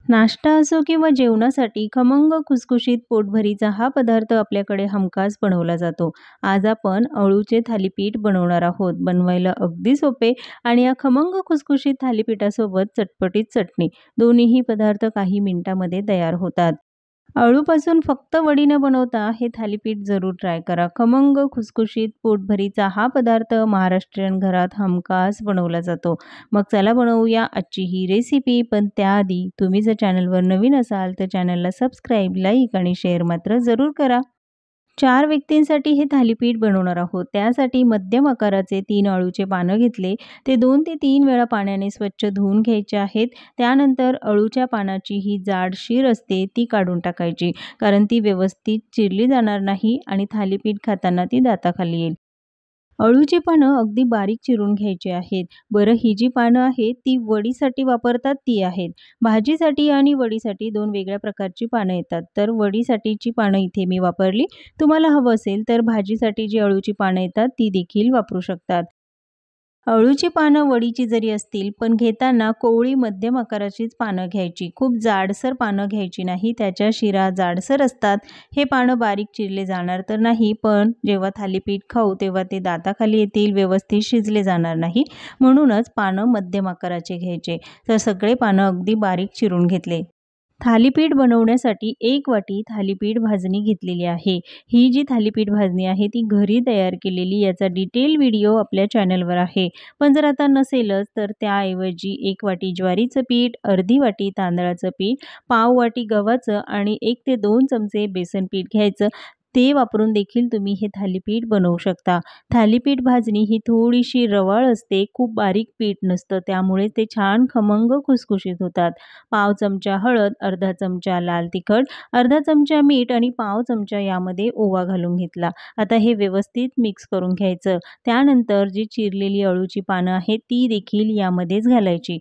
नाश्ता असो किंवा जेवणासाठी खमंग खुसखुशीत पोटभरीचा हा पदार्थ आपल्याकडे हमखास बनवला जातो. आज आपण अळूचे थालीपीठ बनवणार आहोत. बनवायला अगदी सोपे आणि या खमंग खुसखुशीत थालीपीठासोबत चटपटीत चटणी. दोन्हीही पदार्थ काही मिनिटांमध्ये तयार होतात. अळूपासून फक्त वडी न बनवता हे थालीपीठ जरूर ट्राय करा. खमंग खुसखुशीत पोटभरीचा हा पदार्थ महाराष्ट्रीयन घरात हमखास बनवला जातो. मग चला बनवूया आजची ही रेसिपी. पण त्याआधी तुम्ही जर चॅनलवर नवीन असाल तर चॅनलला सबस्क्राईब, लाईक आणि शेअर मात्र जरूर करा. 4 व्यक्तींसाठी हे थालीपीठ बनवणार आहोत. त्यासाठी मध्यम आकाराचे 3 अळूचे पानं घेतले. ते 2 ते 3 वेळा पाण्याने स्वच्छ धुवून घ्यायचे आहेत. त्यानंतर अळूच्या पानाची ही जाड शीर असते ती काढून टाकायची, कारण ती व्यवस्थित चिरली जाणार नाही आणि थालीपीठ खाताना ती दाताखाली येईल. अळूची पानं अगदी बारीक चिरून घ्यायची आहेत. बरं, ही जी पानं आहेत ती वडीसाठी वापरतात ती आहेत. भाजीसाठी आणि वडीसाठी 2 वेगळ्या प्रकारची पानं येतात. तर वडीसाठीची पानं इथे मी वापरली. तुम्हाला हवं असेल तर भाजीसाठी जी अळूची पानं येतात ती देखील वापरू शकतात. अळूची पानं वडीची जरी असतील पण घेताना कोवळी मध्यम आकाराचीच पानं घ्यायची. खूप जाडसर पानं घ्यायची नाही. त्याच्या शिरा जाडसर असतात. हे पानं बारीक चिरले जाणार तर नाही, पण जेव्हा थालीपीठ खाऊ तेव्हा ते दाताखाली येतील, व्यवस्थित शिजले जाणार नाही. म्हणूनच पानं मध्यम आकाराचे घ्यायचे. तर सगळे पानं अगदी बारीक चिरून घेतले. थालीपीठ बनवण्यासाठी 1 वाटी थालीपीठ भाजणी घेतलेली आहे. ही जी थालीपीठ भाजणी आहे ती घरी तयार केलेली, याचा डिटेल व्हिडिओ आपल्या चॅनलवर आहे. पण जर आता नसेलच तर त्याऐवजी 1 वाटी ज्वारीचं पीठ, अर्धी वाटी तांदळाचं पीठ, पाव वाटी गव्हाचं आणि 1 ते 2 चमचे बेसन पीठ घ्यायचं. ते वापरून देखील तुम्ही हे थालीपीठ बनवू शकता. थालीपीठ भाजणी ही थोडीशी रवाळ असते, खूप बारीक पीठ नसतं, त्यामुळे ते छान खमंग खुसखुशीत होतात. पाव चमचा हळद, अर्धा चमचा लाल तिखट, अर्धा चमचा मीठ आणि पाव चमचा यामध्ये ओवा घालून घेतला. आता हे व्यवस्थित मिक्स करून घ्यायचं. त्यानंतर जी चिरलेली अळूची पानं आहेत ती देखील यामध्येच घालायची.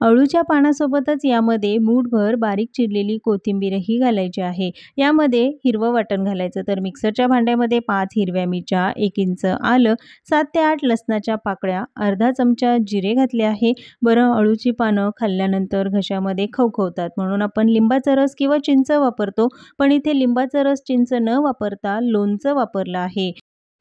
अळूच्या पानासोबतच यामध्ये मूठभर बारीक चिरलेली कोथिंबीरही घालायची आहे. यामध्ये हिरवं वाटण घालायचं. तर मिक्सरच्या भांड्यामध्ये 5 हिरव्या मिरच्या, 1 इंच आलं, 7 ते 8 लसणाच्या पाकळ्या, अर्धा चमचा जिरे घातले आहे. बरं, अळूची पानं खाल्ल्यानंतर घशामध्ये खवखवतात म्हणून आपण लिंबाचा रस किंवा चिंच वापरतो. पण इथे लिंबाचा रस, चिंच न वापरता लोणचं वापरलं आहे.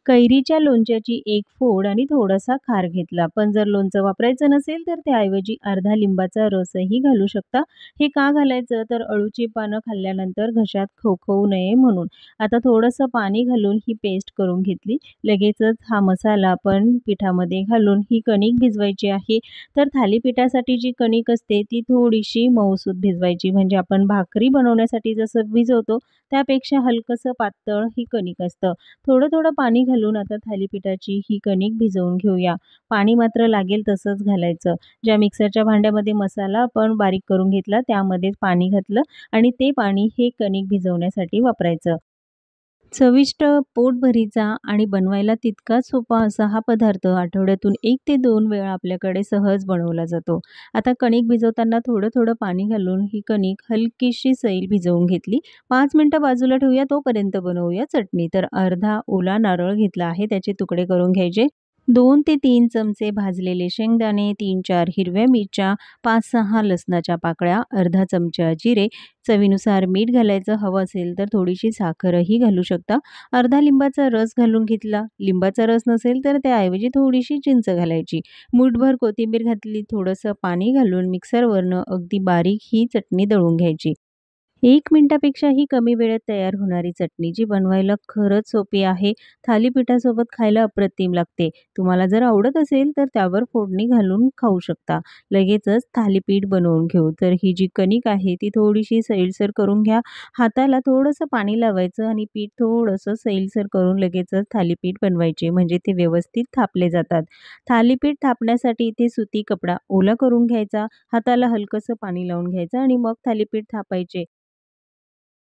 कैरीच्या लोणच्याची 1 फोड आणि थोडासा खार घेतला. पण जर लोणचं वापरायचं नसेल तर त्याऐवजी अर्धा लिंबाचा रसही घालू शकता. हे का घालायचं तर अळूची पानं खाल्ल्यानंतर घशात खवखवू नये म्हणून. आता थोडंसं पाणी घालून ही पेस्ट करून घेतली. लगेचच हा मसाला आपण पिठामध्ये घालून ही कणिक भिजवायची आहे. तर थालीपीठासाठी जी कणिक असते ती थोडीशी मऊसूत भिजवायची. म्हणजे आपण भाकरी बनवण्यासाठी जसं भिजवतो त्यापेक्षा हलकंसं पातळ ही कणिक असतं. थोडं-थोडं पाणी घालून आता थालीपीठाची ही कणिक भिजवून घेऊया. पाणी मात्र लागेल तसंच घालायचं. ज्या मिक्सरच्या भांड्यामध्ये मसाला आपण बारीक करून घेतला त्यामध्येच पाणी घातलं आणि ते पाणी हे कणिक भिजवण्यासाठी वापरायचं. चविष्ट, पोटभरीचा आणि बनवायला तितकाच सोपा असा हा पदार्थ आठवड्यातून 1 ते 2 वेळा आपल्याकडे सहज बनवला जातो. आता कणिक भिजवताना थोडं-थोडं पाणी घालून ही कणिक हलकीशी सैल भिजवून घेतली. 5 मिनिटं बाजूला ठेवूया, तोपर्यंत बनवूया चटणी. तर अर्धा ओला नारळ घेतला आहे, त्याचे तुकडे करून घ्यायचे. 2 ते 3 चमचे भाजलेले शेंगदाणे, 3-4 हिरव्या मिरच्या, 5-6 लसणाच्या पाकळ्या, अर्धा चमचा जिरे, चवीनुसार मीठ घालायचं. हवं असेल तर थोडीशी साखरही घालू शकता. अर्धा लिंबाचा रस घालून घेतला. लिंबाचा रस नसेल तर त्याऐवजी थोडीशी चिंच घालायची. मूठभर कोथिंबीर घातली. थोडंसं पाणी घालून मिक्सरवरनं अगदी बारीक ही चटणी दळून घ्यायची. 1 मिनिटापेक्षाही कमी वेळेत तयार होणारी चटणी जी बनवायला खरंच सोपी आहे. थालीपीठासोबत खायला अप्रतिम लागते. तुम्हाला जर आवडत असेल तर त्यावर फोडणी घालून खाऊ शकता. लगेचच थालीपीठ बनवून घेऊ. तर ही जी कणिक आहे ती थोडीशी सैलसर करून घ्या. हाताला थोडंसं पाणी लावायचं आणि पीठ थोडंसं सैलसर करून लगेचच थालीपीठ बनवायचे, म्हणजे ते व्यवस्थित थापले जातात. थालीपीठ थापण्यासाठी इथे सुती कपडा ओला करून घ्यायचा. हाताला हलकंसं पाणी लावून घ्यायचं आणि मग थालीपीठ थापायचे.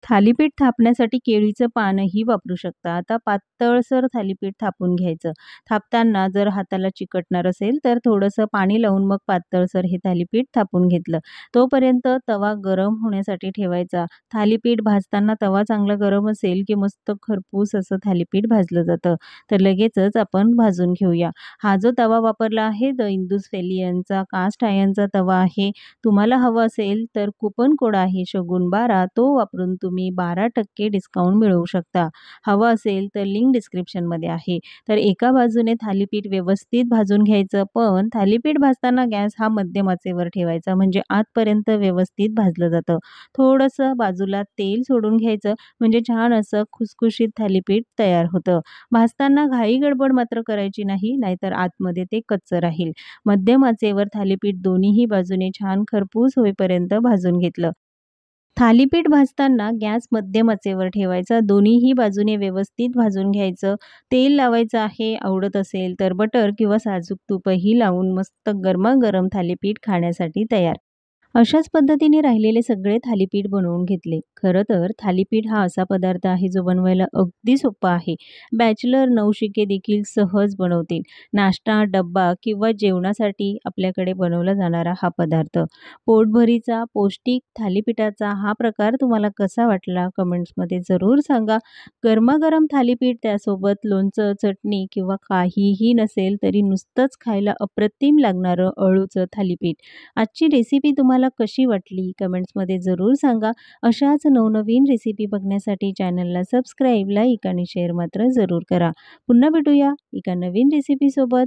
थालीपीठ थापण्यासाठी केळीचं पानही वापरू शकता. आता पातळसर थालीपीठ थापून घ्यायचं. थापताना जर हाताला चिकटणार असेल तर थोडंसं पाणी लावून मग पातळसर हे थालीपीठ थापून घेतलं. तोपर्यंत तवा गरम होण्यासाठी ठेवायचा. थालीपीठ भाजताना तवा चांगला गरम असेल की मस्त खरपूस असं थालीपीठ भाजलं जातं. तर लगेचच आपण भाजून घेऊया. हा जो तवा वापरला आहे द इंदूस फेलियनचा कास्ट आयर्नचा तवा आहे. तुम्हाला हवं असेल तर कुपन कोड आहे शगुन12 तो वापरून तुम्ही 12% डिस्काउंट मिळवू शकता. हवं असेल तर लिंक डिस्क्रिप्शनमध्ये आहे. तर एका बाजूने थालीपीठ व्यवस्थित भाजून घ्यायचं, पण थालीपीठ भाजताना गॅस हा मध्यम आचेवर ठेवायचा म्हणजे आतपर्यंत व्यवस्थित भाजलं जातं. थोडंसं बाजूला तेल सोडून घ्यायचं म्हणजे छान असं खुसखुशीत थालीपीठ तयार होतं. भाजताना घाई गडबड मात्र करायची नाही, नाहीतर आतमध्ये ते कच्चं राहील. मध्यम आचेवर थालीपीठ दोन्हीही बाजूने छान खरपूस होईपर्यंत भाजून घेतलं. थालीपीठ भाजताना गॅस मध्यम आचेवर ठेवायचा. दोन्हीही बाजूने व्यवस्थित भाजून घ्यायचं. तेल लावायचं आहे. आवडत असेल तर बटर किंवा साजूक तूपही लावून मस्त गरमागरम थालीपीठ खाण्यासाठी तयार. अशाच पद्धतीने राहिलेले सगळे थालीपीठ बनवून घेतले. खरं तर थालीपीठ हा असा पदार्थ आहे जो बनवायला अगदी सोपा आहे. बॅचलर नवशिके देखील सहज बनवतील. नाश्ता, डब्बा किंवा जेवणासाठी आपल्याकडे बनवला जाणारा हा पदार्थ. पोटभरीचा पौष्टिक थालीपीठाचा हा प्रकार तुम्हाला कसा वाटला कमेंट्समध्ये जरूर सांगा. गरमागरम थालीपीठ त्यासोबत लोणचं, चटणी किंवा काहीही नसेल तरी नुसतंच खायला अप्रतिम लागणारं अळूचं थालीपीठ. आजची रेसिपी तुम्हाला कशी वाटली कमेंट्समध्ये जरूर सांगा. अशाच नवनवीन रेसिपी बघण्यासाठी चॅनलला सबस्क्राईब, लाईक आणि शेअर मात्र जरूर करा. पुन्हा भेटूया एका नवीन रेसिपीसोबत.